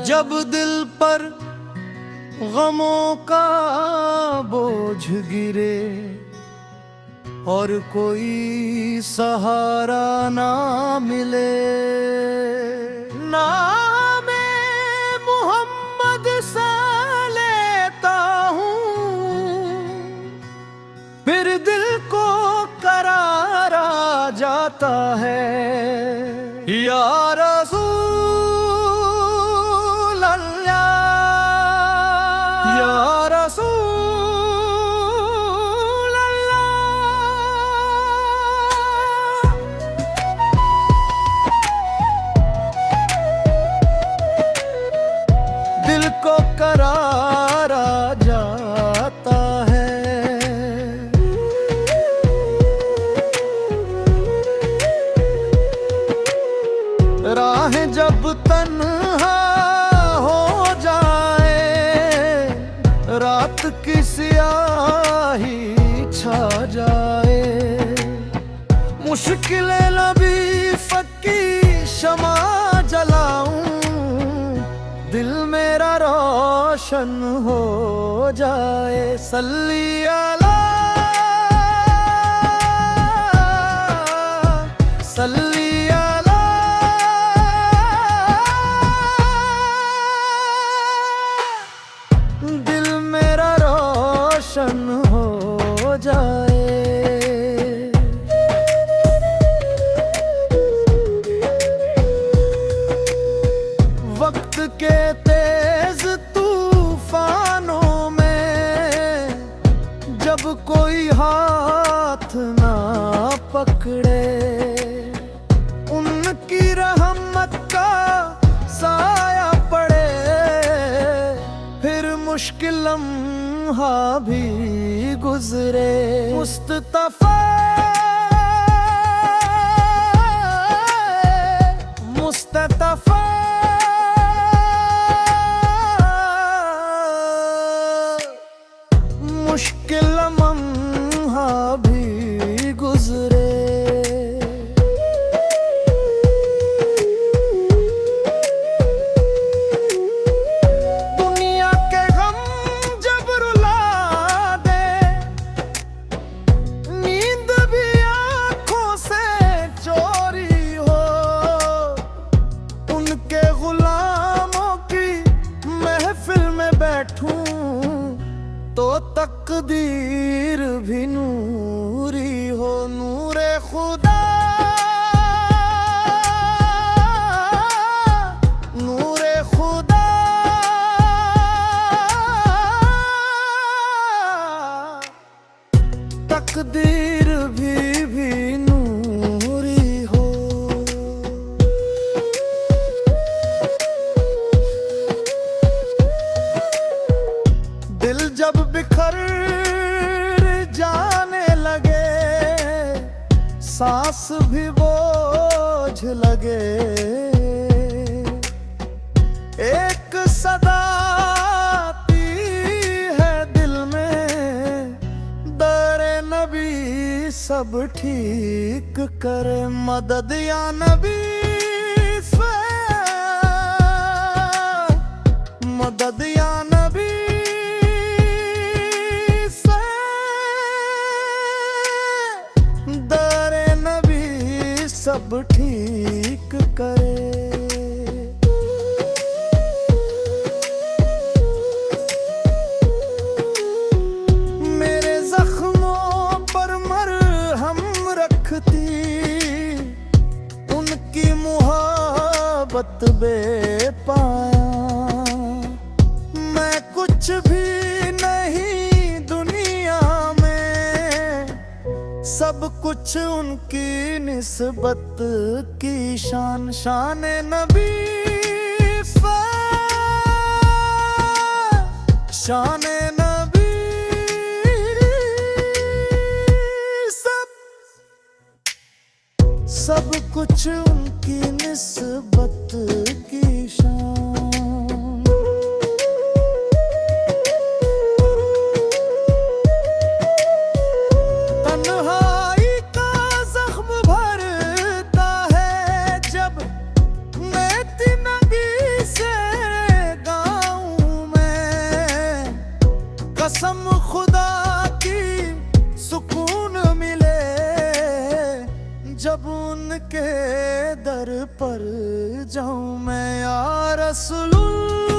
जब दिल पर गमों का बोझ गिरे और कोई सहारा ना मिले, नामे मोहम्मद से लेता हूँ, फिर दिल को करार आ जाता है। या रसूल अल्लाह, या रसूल को करार आ जाता है। राहें जब तन्हा हो जाए, रात की स्याही छा जाए, मुश्किलें नबी फकी शमा जलाऊं, दिल मेरा रोशन हो जाए। सल्ली अला सल्ली अला दिल मेरा रोशन हो जाए। वक्त के तेज तूफानों में जब कोई हाथ ना पकड़े, उनकी रहमत का साया पड़े, फिर मुश्किल लम्हा भी गुजरे। मुस्तफा मुस्तफा मुश्किल लम्हा भी गुजरे। दुनिया के गम जब रुला दे, नींद भी आंखों से चोरी हो, उनके गुलामों की महफिल में बैठूं तो तकदीर भी नूरी हो। नूरे खुदा नूरे खुदा तकदीर भी नूरी हो। दिल जब बिखर जाने लगे, सांस भी बोझ लगे, एक सदा आती है दिल में, दरे नबी सब ठीक करे। मदद या नबी से, मदद या नबी सब ठीक करे। मेरे जख्मों पर मरहम रखती, उनकी मुहब्बत बेपाया, मैं कुछ भी नहीं दुनिया में, सब कुछ उनकी निस्बत की शान। शान नबी शान नबी सब कुछ उनकी निस्बत की शान। कसम खुदा की सुकून मिले जब उनके दर पर जाऊं मैं या रसूलुल्लाह।